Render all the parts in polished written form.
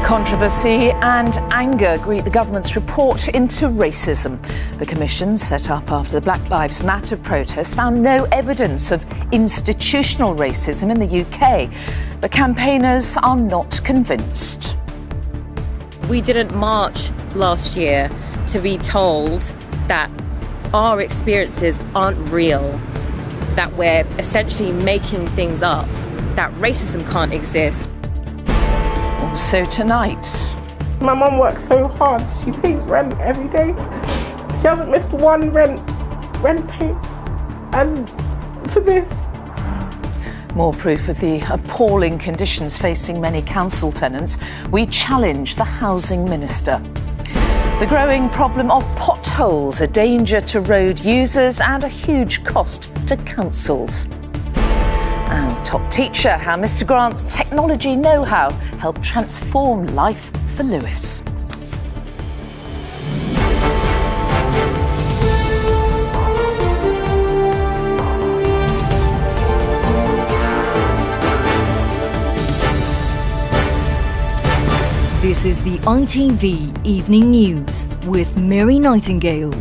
Controversy and anger greet the government's report into racism. The commission, set up after the Black Lives Matter protests, found no evidence of institutional racism in the UK. But campaigners are not convinced. We didn't march last year to be told that our experiences aren't real, that we're essentially making things up, that racism can't exist. Also tonight. My mum works so hard. She pays rent every day. She hasn't missed one rent pay. And for this. More proof of the appalling conditions facing many council tenants. We challenge the housing minister. The growing problem of potholes, a danger to road users and a huge cost to councils. And Top Teacher, how Mr Grant's technology know-how helped transform life for Lewis. This is the ITV Evening News with Mary Nightingale.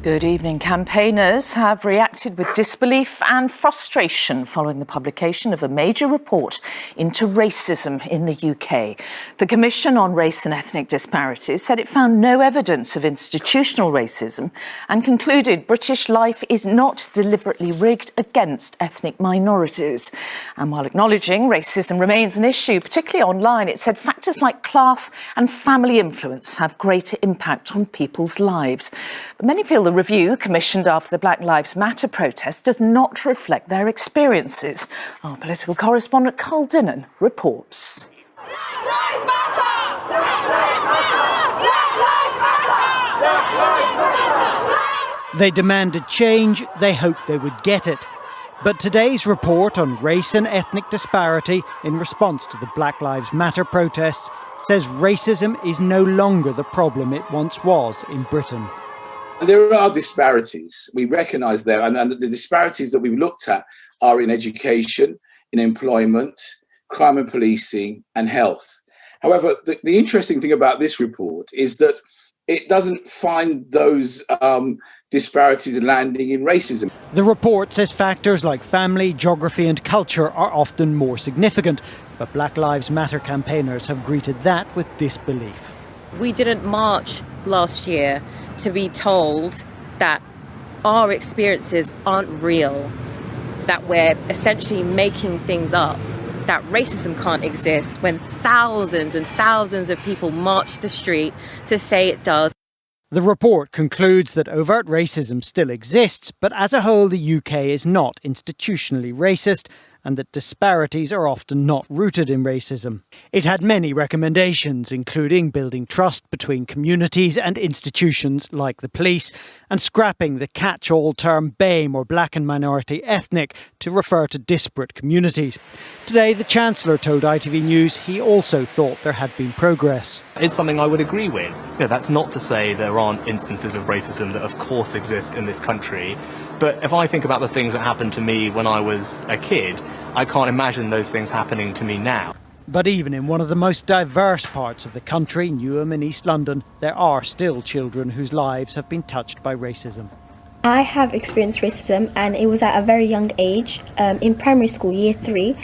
Good evening. Campaigners have reacted with disbelief and frustration following the publication of a major report into racism in the UK. The Commission on Race and Ethnic Disparities said it found no evidence of institutional racism and concluded British life is not deliberately rigged against ethnic minorities. And while acknowledging racism remains an issue, particularly online, it said factors like class and family influence have greater impact on people's lives. But many feel the review, commissioned after the Black Lives Matter protest, does not reflect their experiences. Our political correspondent Carl Dinnan reports. Black Lives Matter! Black Lives Matter! Black Lives Matter! Black Lives Matter! They demanded change, they hoped they would get it. But today's report on race and ethnic disparity in response to the Black Lives Matter protests says racism is no longer the problem it once was in Britain. There are disparities. We recognise there, and the disparities that we've looked at are in education, in employment, crime and policing, and health. However, the interesting thing about this report is that it doesn't find those disparities landing in racism. The report says factors like family, geography and culture are often more significant, but Black Lives Matter campaigners have greeted that with disbelief. We didn't march last year to be told that our experiences aren't real, that we're essentially making things up, that racism can't exist when thousands and thousands of people march the street to say it does. The report concludes that overt racism still exists, but as a whole the UK is not institutionally racist, and that disparities are often not rooted in racism. It had many recommendations, including building trust between communities and institutions like the police, and scrapping the catch-all term BAME, or black and minority ethnic, to refer to disparate communities. Today, the Chancellor told ITV News he also thought there had been progress. It's something I would agree with. That's not to say there aren't instances of racism that of course exist in this country. But if I think about the things that happened to me when I was a kid, I can't imagine those things happening to me now. But even in one of the most diverse parts of the country, Newham in East London, there are still children whose lives have been touched by racism. I have experienced racism, and it was at a very young age, in primary school, year 3,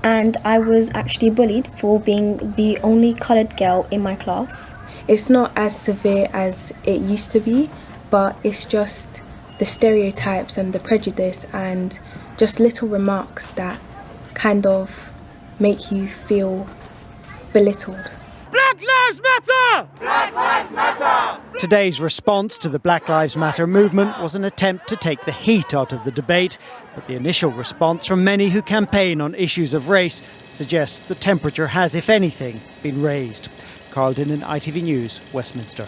and I was actually bullied for being the only coloured girl in my class. It's not as severe as it used to be, but it's just the stereotypes and the prejudice and just little remarks that kind of make you feel belittled. Black Lives Matter! Black Lives Matter! Today's response to the Black Lives Matter movement was an attempt to take the heat out of the debate, but the initial response from many who campaign on issues of race suggests the temperature has, if anything, been raised. Carl Dinnan, ITV News, Westminster.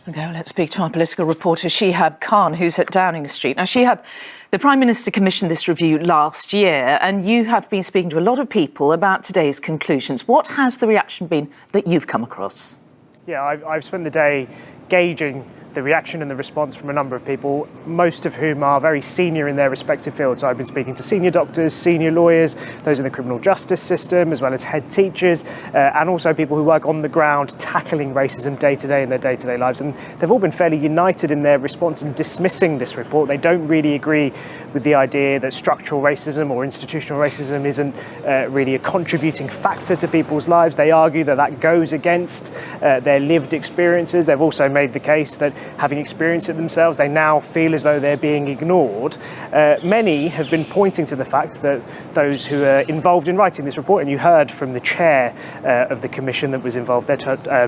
Okay, let's speak to our political reporter Shihab Khan, who's at Downing Street. Now, Shihab, the Prime Minister commissioned this review last year, and you have been speaking to a lot of people about today's conclusions. What has the reaction been that you've come across? Yeah, I've spent the day gauging the reaction and the response from a number of people, most of whom are very senior in their respective fields. So I've been speaking to senior doctors, senior lawyers, those in the criminal justice system, as well as head teachers, and also people who work on the ground tackling racism day to day in their day-to-day lives. And they've all been fairly united in their response in dismissing this report. They don't really agree with the idea that structural racism or institutional racism isn't really a contributing factor to people's lives. They argue that that goes against their lived experiences. They've also made the case that having experienced it themselves, they now feel as though they're being ignored. Many have been pointing to the fact that those who are involved in writing this report, and you heard from the chair of the commission that was involved there,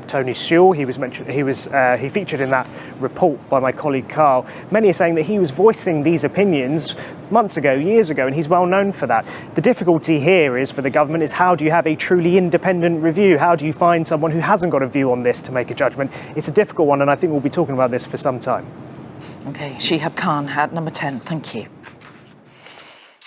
Tony Sewell, he featured in that report by my colleague Carl. Many are saying that he was voicing these opinions months ago, years ago, and he's well known for that. The difficulty here is for the government is how do you have a truly independent review? How do you find someone who hasn't got a view on this to make a judgment? It's a difficult one, and I think we'll be talking about this for some time. OK, Shihab Khan at number 10. Thank you.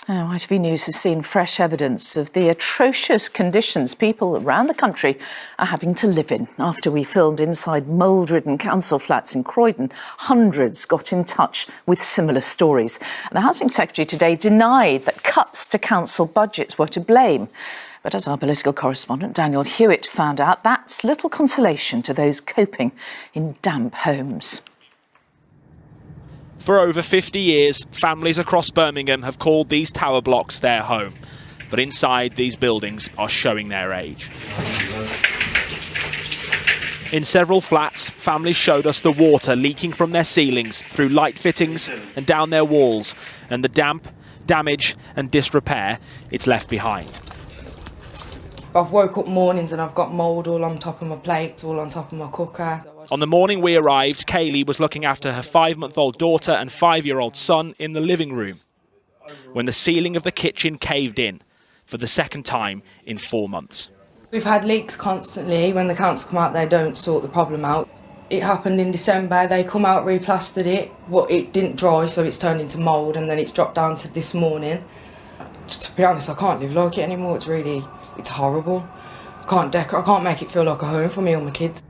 Now, ITV News has seen fresh evidence of the atrocious conditions people around the country are having to live in. After we filmed inside mould-ridden council flats in Croydon, hundreds got in touch with similar stories. The Housing Secretary today denied that cuts to council budgets were to blame. But as our political correspondent Daniel Hewitt found out, that's little consolation to those coping in damp homes. For over 50 years, families across Birmingham have called these tower blocks their home. But inside, these buildings are showing their age. In several flats, families showed us the water leaking from their ceilings through light fittings and down their walls, and the damp, damage and disrepair it's left behind. I've woke up mornings and I've got mould all on top of my plates, all on top of my cooker. On the morning we arrived, Kaylee was looking after her 5-month-old daughter and 5-year-old son in the living room when the ceiling of the kitchen caved in for the second time in 4 months. We've had leaks constantly. When the council come out, they don't sort the problem out. It happened in December. They come out, replastered it, but it didn't dry, so it's turned into mould, and then it's dropped down to this morning. To be honest, I can't live like it anymore. It's horrible. I can't make it feel like a home for me or my kids.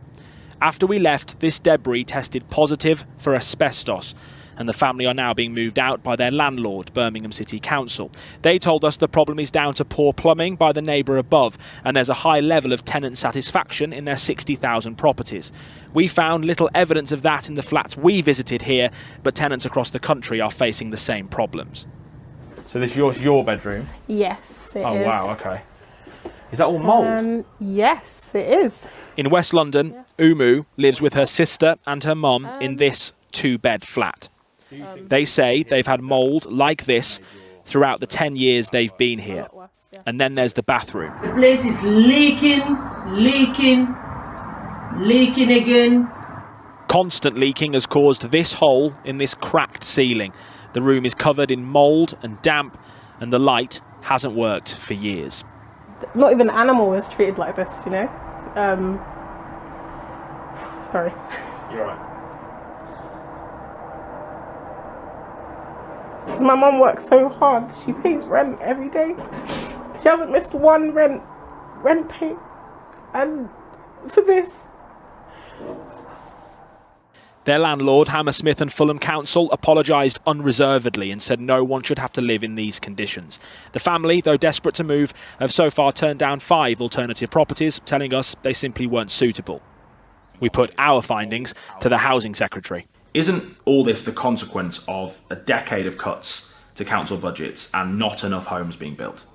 After we left, this debris tested positive for asbestos, and the family are now being moved out by their landlord, Birmingham City Council. They told us the problem is down to poor plumbing by the neighbour above, and there's a high level of tenant satisfaction in their 60,000 properties. We found little evidence of that in the flats we visited here, but tenants across the country are facing the same problems. So this is your bedroom? Yes, it is. Oh wow, okay. Is that all mould? Yes, it is. In West London, Umu lives with her sister and her mum in this 2-bed flat. They say they've had mould like this throughout the 10 years they've been here. And then there's the bathroom. The place is leaking again. Constant leaking has caused this hole in this cracked ceiling. The room is covered in mould and damp, and the light hasn't worked for years. Not even an animal is treated like this, you know? Sorry. You're right. My mum works so hard. She pays rent every day. She hasn't missed one rent pay. And for this. Their landlord, Hammersmith and Fulham Council, apologised unreservedly and said no one should have to live in these conditions. The family, though desperate to move, have so far turned down 5 alternative properties, telling us they simply weren't suitable. We put our findings to the Housing Secretary. Isn't all this the consequence of a decade of cuts to council budgets and not enough homes being built?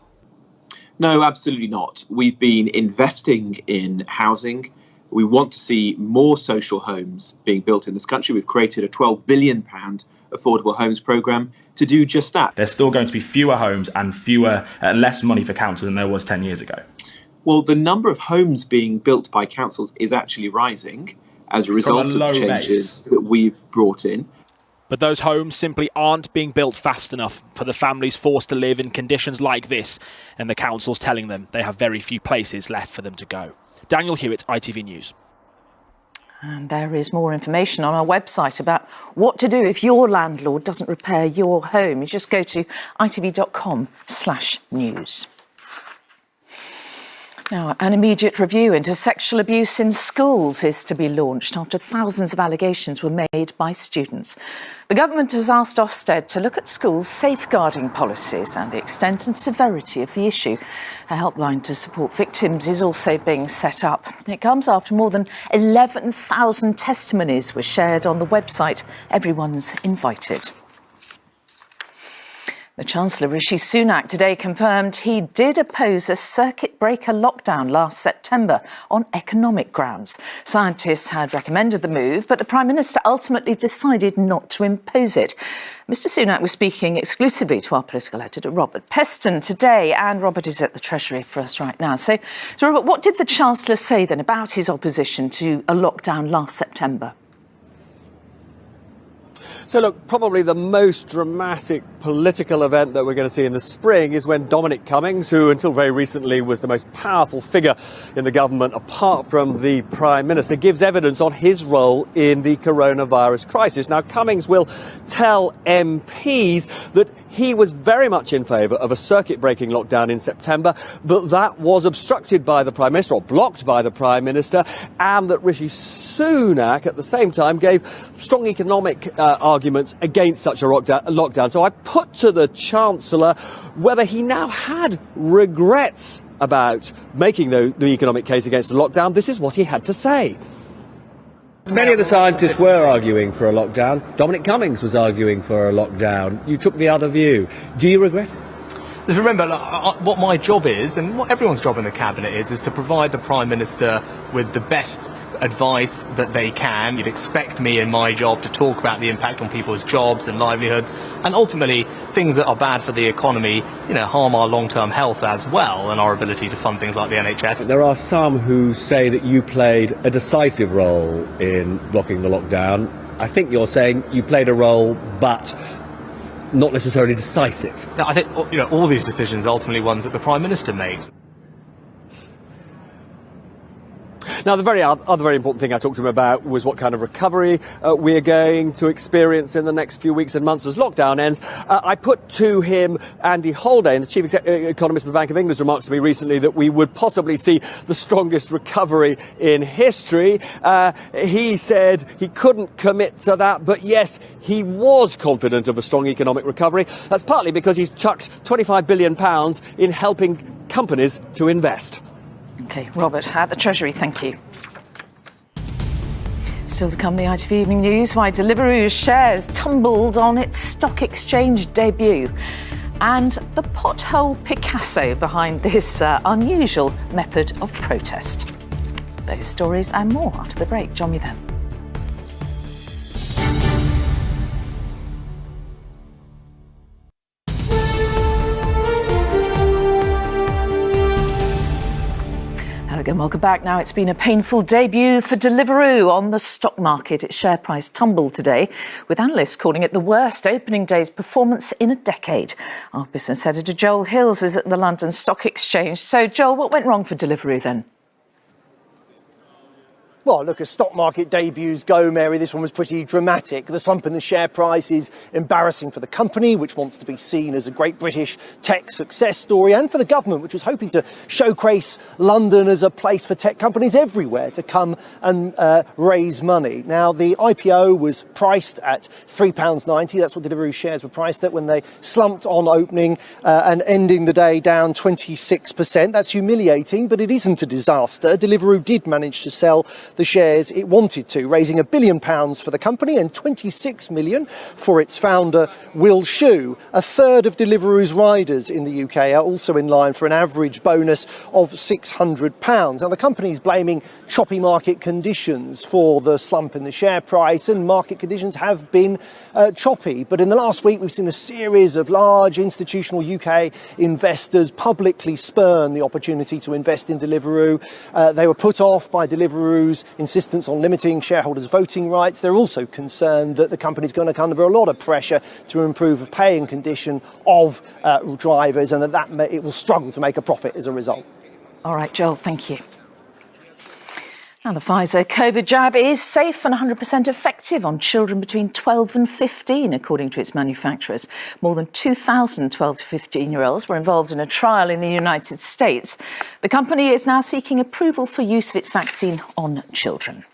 No, absolutely not. We've been investing in housing. We want to see more social homes being built in this country. We've created a £12 billion affordable homes programme to do just that. There's still going to be fewer homes and less money for councils than there was 10 years ago. Well, the number of homes being built by councils is actually rising as a result of the changes that we've brought in. But those homes simply aren't being built fast enough for the families forced to live in conditions like this, and the council's telling them they have very few places left for them to go. Daniel Hewitt, ITV News. And there is more information on our website about what to do if your landlord doesn't repair your home. You just go to itv.com/news. Now, an immediate review into sexual abuse in schools is to be launched after thousands of allegations were made by students. The government has asked Ofsted to look at schools' safeguarding policies and the extent and severity of the issue. A helpline to support victims is also being set up. It comes after more than 11,000 testimonies were shared on the website Everyone's Invited. The Chancellor, Rishi Sunak, today confirmed he did oppose a circuit breaker lockdown last September on economic grounds. Scientists had recommended the move, but the Prime Minister ultimately decided not to impose it. Mr Sunak was speaking exclusively to our political editor, Robert Peston, today, and Robert is at the Treasury for us right now. So Robert, what did the Chancellor say then about his opposition to a lockdown last September? So look, probably the most dramatic political event that we're going to see in the spring is when Dominic Cummings, who until very recently was the most powerful figure in the government apart from the Prime Minister, gives evidence on his role in the coronavirus crisis. Now, Cummings will tell MPs that he was very much in favour of a circuit-breaking lockdown in September, but that was obstructed by the Prime Minister, or blocked by the Prime Minister, and that Rishi Sunak, at the same time, gave strong economic arguments against such a lockdown. So I put to the Chancellor whether he now had regrets about making the economic case against a lockdown. This is what he had to say. Many of the scientists were arguing for a lockdown. Dominic Cummings was arguing for a lockdown. You took the other view. Do you regret it? Remember, what my job is, and what everyone's job in the Cabinet is to provide the Prime Minister with the best advice that they can. You'd expect me in my job to talk about the impact on people's jobs and livelihoods, and ultimately things that are bad for the economy, harm our long-term health as well, and our ability to fund things like the NHS. There are some who say that you played a decisive role in blocking the lockdown. I think you're saying you played a role, but not necessarily decisive. No, I think all these decisions are ultimately ones that the Prime Minister makes. Now, the other very important thing I talked to him about was what kind of recovery we're going to experience in the next few weeks and months as lockdown ends. I put to him Andy Haldane, the chief economist of the Bank of England's remarks to me recently that we would possibly see the strongest recovery in history. He said he couldn't commit to that, but yes, he was confident of a strong economic recovery. That's partly because he's chucked £25 billion in helping companies to invest. OK, Robert, at the Treasury, thank you. Still to come, the ITV Evening News, why Deliveroo's shares tumbled on its stock exchange debut, and the pothole Picasso behind this unusual method of protest. Those stories and more after the break. Join me then. Again, welcome back. Now, it's been a painful debut for Deliveroo on the stock market. Its share price tumbled today, with analysts calling it the worst opening day's performance in a decade. Our business editor Joel Hills is at the London Stock Exchange. So, Joel, what went wrong for Deliveroo then? Well, look, as stock market debuts go, Mary, this one was pretty dramatic. The slump in the share price is embarrassing for the company, which wants to be seen as a great British tech success story, and for the government, which was hoping to showcase London as a place for tech companies everywhere to come and raise money. Now, the IPO was priced at £3.90. That's what Deliveroo shares were priced at when they slumped on opening and ending the day down 26%. That's humiliating, but it isn't a disaster. Deliveroo did manage to sell the shares it wanted to, raising £1 billion for the company and £26 million for its founder, Will Shue. A third of Deliveroo's riders in the UK are also in line for an average bonus of £600. Now, the company is blaming choppy market conditions for the slump in the share price, and market conditions have been choppy. But in the last week, we've seen a series of large institutional UK investors publicly spurn the opportunity to invest in Deliveroo. They were put off by Deliveroo's insistence on limiting shareholders' voting rights. They're also concerned that the company's going to come under a lot of pressure to improve the paying condition of drivers, and that it will struggle to make a profit as a result. All right, Joel, thank you. Now, the Pfizer COVID jab is safe and 100% effective on children between 12 and 15, according to its manufacturers. More than 2,000 12 to 15-year-olds were involved in a trial in the United States. The company is now seeking approval for use of its vaccine on children.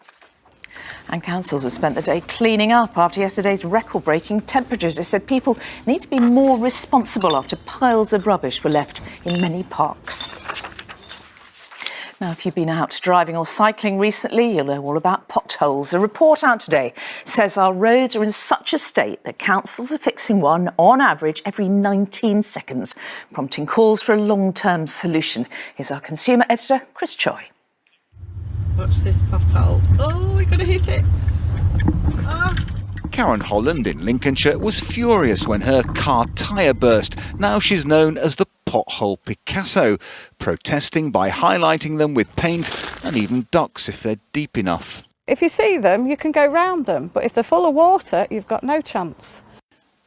And councils have spent the day cleaning up after yesterday's record-breaking temperatures. They said people need to be more responsible after piles of rubbish were left in many parks. Now, if you've been out driving or cycling recently, you'll know all about potholes. A report out today says our roads are in such a state that councils are fixing one on average every 19 seconds, prompting calls for a long-term solution. Here's our consumer editor, Chris Choi. Watch this pothole. Oh, we're going to hit it. Oh. Karen Holland in Lincolnshire was furious when her car tyre burst. Now she's known as the Pothole Picasso, protesting by highlighting them with paint and even ducks if they're deep enough. If you see them, you can go round them, but if they're full of water, you've got no chance.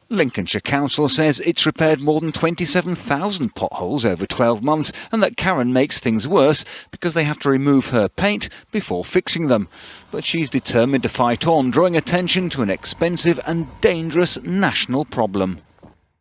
Lincolnshire Council says it's repaired more than 27,000 potholes over 12 months and that Karen makes things worse because they have to remove her paint before fixing them. But she's determined to fight on, drawing attention to an expensive and dangerous national problem.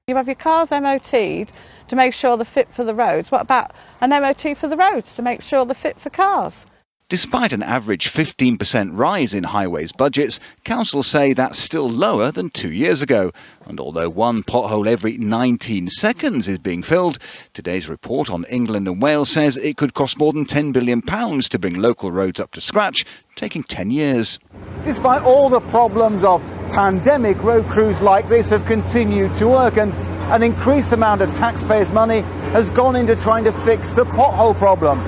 You have your cars MOT'd to make sure they're fit for the roads. What about an MOT for the roads to make sure they're fit for cars? Despite an average 15% rise in highways budgets, councils say that's still lower than 2 years ago. And although one pothole every 19 seconds is being filled, today's report on England and Wales says it could cost more than £10 billion to bring local roads up to scratch, taking 10 years. Despite all the problems of pandemic, road crews like this have continued to work, and an increased amount of taxpayers' money has gone into trying to fix the pothole problem.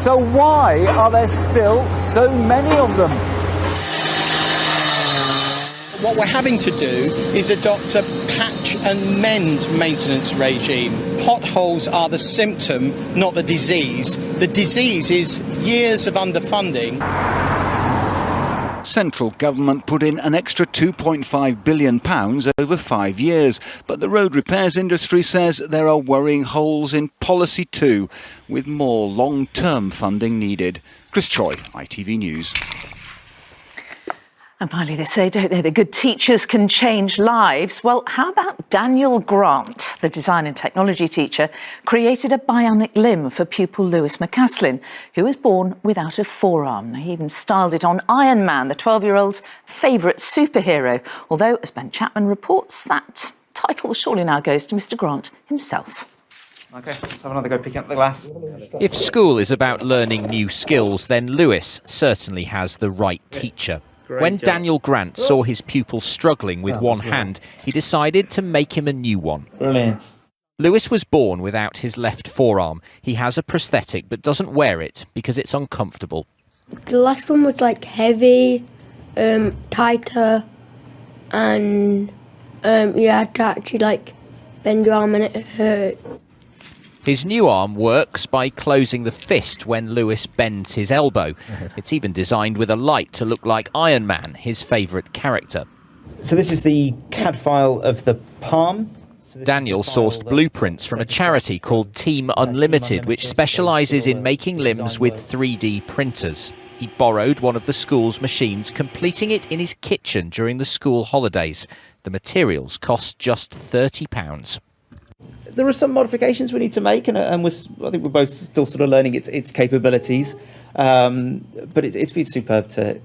So why are there still so many of them? What we're having to do is adopt a patch and mend maintenance regime. Potholes are the symptom, not the disease. The disease is years of underfunding. Central government put in an extra £2.5 billion over 5 years, but the road repairs industry says there are worrying holes in policy too, with more long-term funding needed. Chris Choi, ITV News. And finally, they say, don't they, that good teachers can change lives. Well, how about Daniel Grant, the design and technology teacher, created a bionic limb for pupil Lewis McCaslin, who was born without a forearm. He even styled it on Iron Man, the 12-year-old's favourite superhero. Although, as Ben Chapman reports, that title surely now goes to Mr. Grant himself. OK, let's have another go picking up the glass. If school is about learning new skills, then Lewis certainly has the right teacher. When Daniel Grant saw his pupil struggling with one hand, he decided to make him a new one. Brilliant. Lewis was born without his left forearm. He has a prosthetic but doesn't wear it because it's uncomfortable. The last one was like heavy, tighter, and you had to actually like bend your arm and it hurt. His new arm works by closing the fist when Lewis bends his elbow. It's even designed with a light to look like Iron Man, his favourite character. So this is the CAD file of the palm. Daniel sourced blueprints from a charity called Team Unlimited, which specialises in making limbs with 3D printers. He borrowed one of the school's machines, completing it in his kitchen during the school holidays. The materials cost just £30. There are some modifications we need to make, and I think we're both still sort of learning its capabilities. But it's been superb to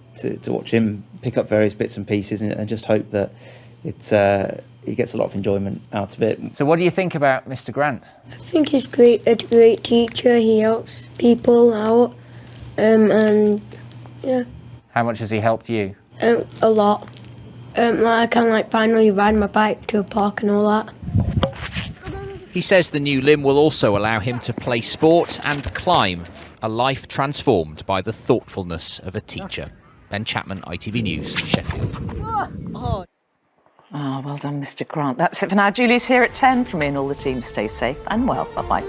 watch him pick up various bits and pieces and just hope that he gets a lot of enjoyment out of it. So what do you think about Mr. Grant? I think he's great, a great teacher. He helps people out, and yeah. How much has he helped you? A lot. I can like finally ride my bike to a park and all that. He says the new limb will also allow him to play sport and climb, a life transformed by the thoughtfulness of a teacher. Ben Chapman, ITV News, Sheffield. Oh, well done, Mr. Grant. That's it for now. Julie's here at 10. From me and all the team, stay safe and well. Bye-bye.